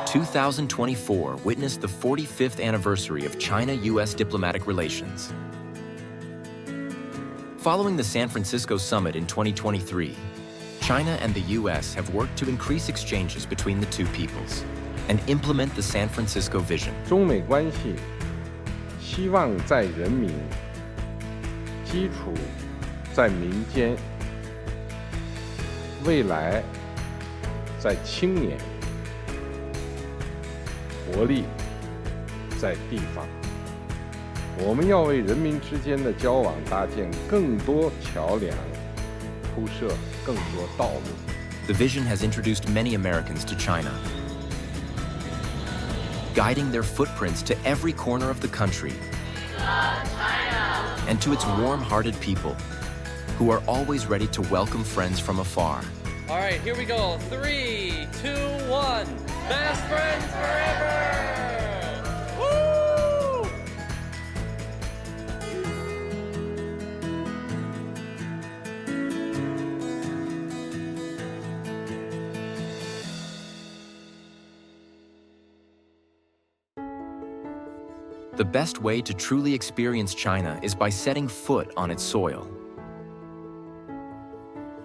2024 witnessed the 45th anniversary of China-U.S. diplomatic relations. Following the San Francisco summit in 2023, China and the U.S. have worked to increase exchanges between the two peoples and implement the San Francisco vision. 中美关系希望在人民，基础在民间，未来在青年，活力在地方。我们要为人民之间的交往搭建更多桥梁，铺设更多道路。The vision has introduced many Americans to China, guiding their footprints to every corner of the country and to its warm-hearted people, who are always ready to welcome friends from afar. All right, here we go. 3, 2, 1. Best friends forever! Woo! The best way to truly experience China is by setting foot on its soil.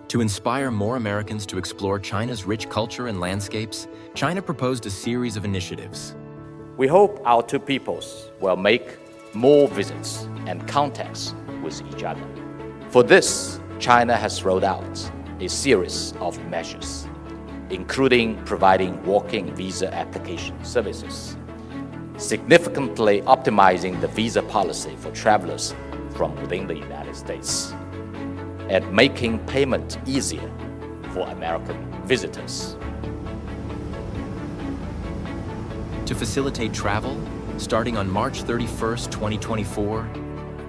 To inspire more Americans to explore China's rich culture and landscapes, China proposed a series of initiatives. We hope our two peoples will make more visits and contacts with each other. For this, China has rolled out a series of measures, including providing walk-in visa application services, significantly optimizing the visa policy for travelers from within the United States, and making payment easier for American visitors. To facilitate travel, starting on March 31st, 2024,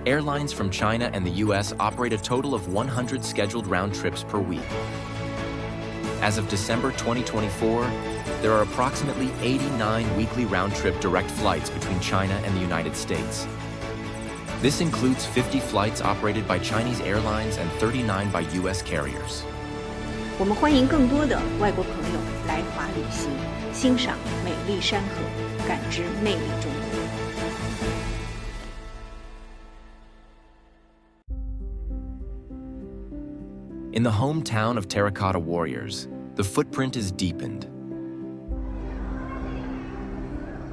airlines from China and the U.S. operate a total of 100 scheduled round trips per week. As of December 2024, there are approximately 89 weekly round-trip direct flights between China and the United States. This includes 50 flights operated by Chinese airlines and 39 by U.S. carriers. 我们欢迎更多的外国朋友来华旅行，欣赏美丽山河，感知魅力中国。In the hometown of terracotta warriors, the footprint is deepened.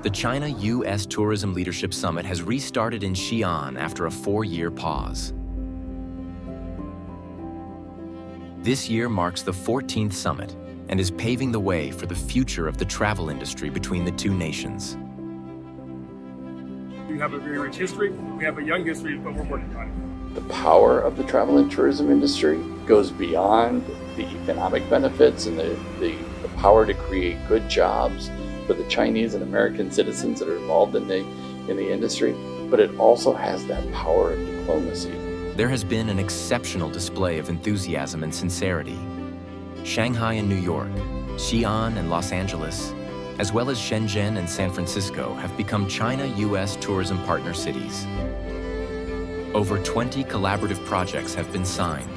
The China-U.S. Tourism Leadership Summit has restarted in Xi'an after a 4-year pause. This year marks the 14th summit and is paving the way for the future of the travel industry between the two nations. We have a very rich history, we have a young history, but we're working on it. The power of the travel and tourism industry goes beyond the economic benefits and the power to create good jobs for the Chinese and American citizens that are involved in the industry, but it also has that power of diplomacy. There has been an exceptional display of enthusiasm and sincerity. Shanghai and New York, Xi'an and Los Angeles, as well as Shenzhen and San Francisco have become China-U.S. tourism partner cities. Over 20 collaborative projects have been signed,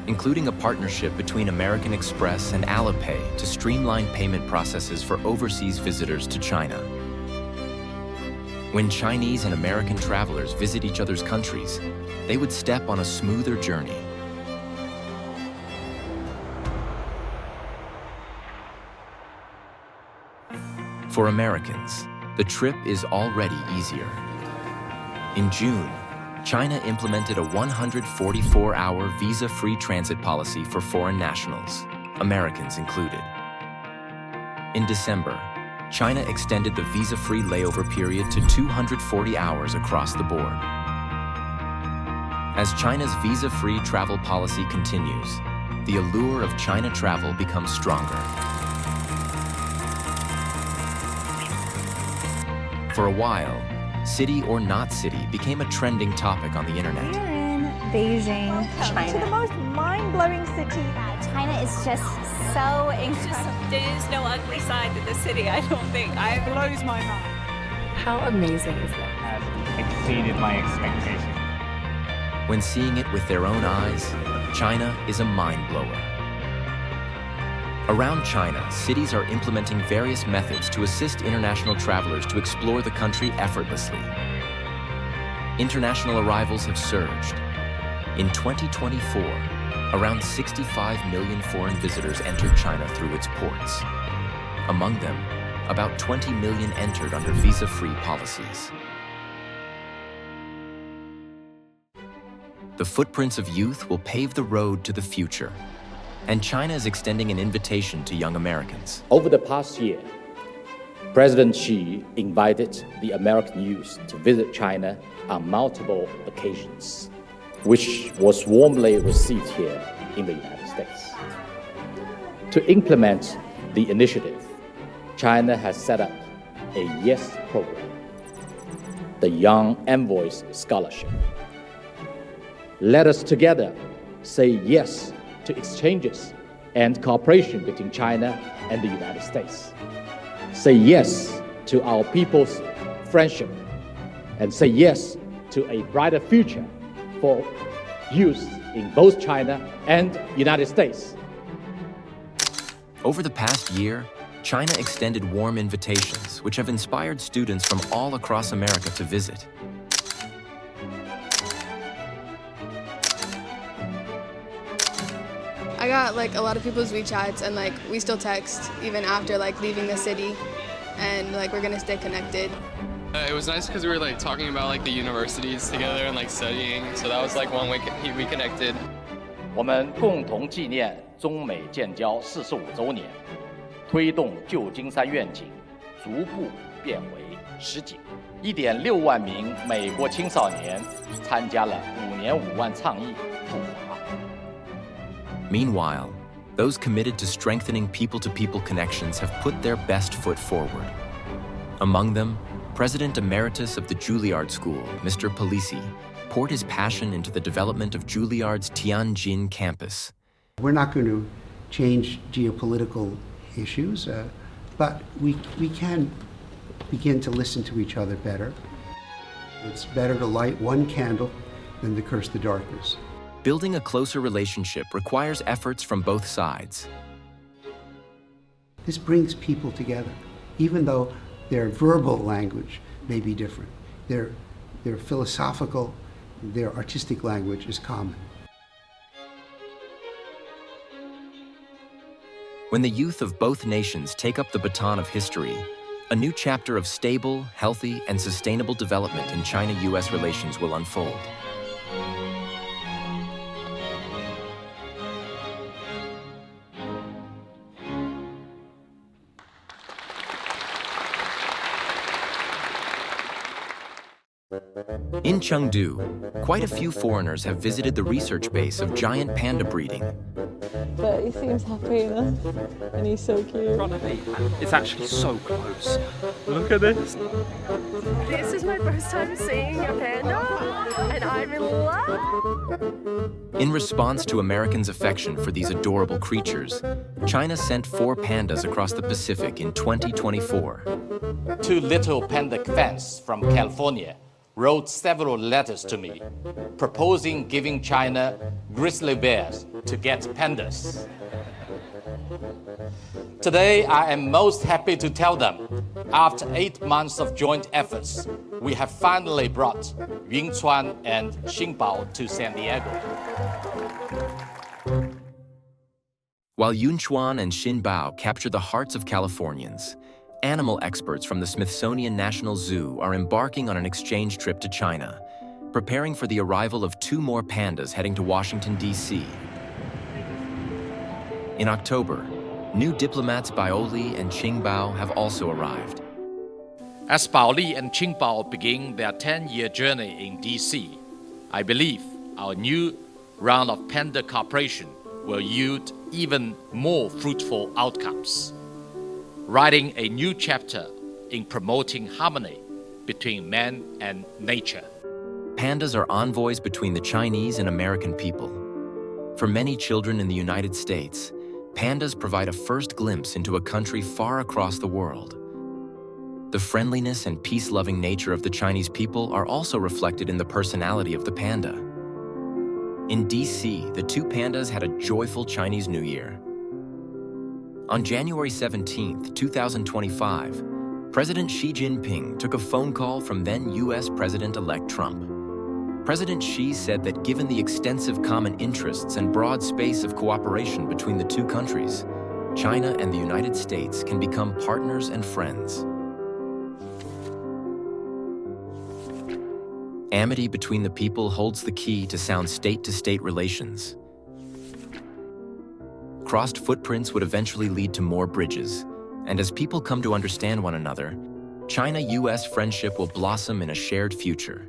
including a partnership between American Express and Alipay to streamline payment processes for overseas visitors to China. When Chinese and American travelers visit each other's countries, they would step on a smoother journey. For Americans, the trip is already easier. In June, China implemented a 144-hour visa-free transit policy for foreign nationals, Americans included. In December, China extended the visa-free layover period to 240 hours across the board. As China's visa-free travel policy continues, the allure of China travel becomes stronger. For a while, city or not city became a trending topic on the internet. We're in Beijing, China. To the most mind-blowing city. China is just so incredible. There is no ugly side to the city, I don't think. It blows my mind. How amazing is that? Has exceeded my expectations. When seeing it with their own eyes, China is a mind blower. Around China, cities are implementing various methods to assist international travelers to explore the country effortlessly. International arrivals have surged. In 2024, around 65 million foreign visitors entered China through its ports. Among them, about 20 million entered under visa-free policies. The footprints of youth will pave the road to the future, and China is extending an invitation to young Americans. Over the past year, President Xi invited the American youth to visit China on multiple occasions, which was warmly received here in the United States. To implement the initiative, China has set up a YES program, the Young Envoys Scholarship. Let us together say yes to exchanges and cooperation between China and the United States. Say yes to our people's friendship, and say yes to a brighter future for youth in both China and United States. Over the past year, China extended warm invitations, which have inspired students from all across America to visit. I got a lot of people's WeChats, and we still text even after leaving the city, and we're gonna stay connected. It was nice because we were talking about the universities together and studying, so that was one way we connected. 我们共同纪念中美建交45周年，推动旧金山愿景逐步变为实景。1.6万名美国青少年参加了5年5万倡议赴华。 Meanwhile, those committed to strengthening people-to-people connections have put their best foot forward. Among them, President Emeritus of the Juilliard School, Mr. Palisi, poured his passion into the development of Juilliard's Tianjin campus. We're not going to change geopolitical issues, but we can begin to listen to each other better. It's better to light one candle than to curse the darkness. Building a closer relationship requires efforts from both sides. This brings people together, even though their verbal language may be different. Their philosophical, their artistic language is common. When the youth of both nations take up the baton of history, a new chapter of stable, healthy, and sustainable development in China-US relations will unfold. In Chengdu, quite a few foreigners have visited the research base of giant panda breeding. But he seems happy enough, and he's so cute. In front of me, it's actually so close. Look at this. This is my first time seeing a panda, and I'm in love. In response to Americans' affection for these adorable creatures, China sent 4 pandas across the Pacific in 2024. 2 little panda fans from California wrote several letters to me, proposing giving China grizzly bears to get pandas. Today, I am most happy to tell them, after 8 months of joint efforts, we have finally brought Yunchuan and Xingbao to San Diego. While Yunchuan and Xinbao capture the hearts of Californians, animal experts from the Smithsonian National Zoo are embarking on an exchange trip to China, preparing for the arrival of 2 more pandas heading to Washington, D.C. In October, new diplomats Baoli and Qingbao have also arrived. As Baoli and Qingbao begin their 10-year journey in D.C., I believe our new round of panda cooperation will yield even more fruitful outcomes, writing a new chapter in promoting harmony between man and nature. Pandas are envoys between the Chinese and American people. For many children in the United States, pandas provide a first glimpse into a country far across the world. The friendliness and peace-loving nature of the Chinese people are also reflected in the personality of the panda. In D.C., the 2 pandas had a joyful Chinese New Year. On January 17, 2025, President Xi Jinping took a phone call from then U.S. President-elect Trump. President Xi said that given the extensive common interests and broad space of cooperation between the two countries, China and the United States can become partners and friends. Amity between the people holds the key to sound state-to-state relations. Crossed footprints would eventually lead to more bridges, and as people come to understand one another, China-US friendship will blossom in a shared future.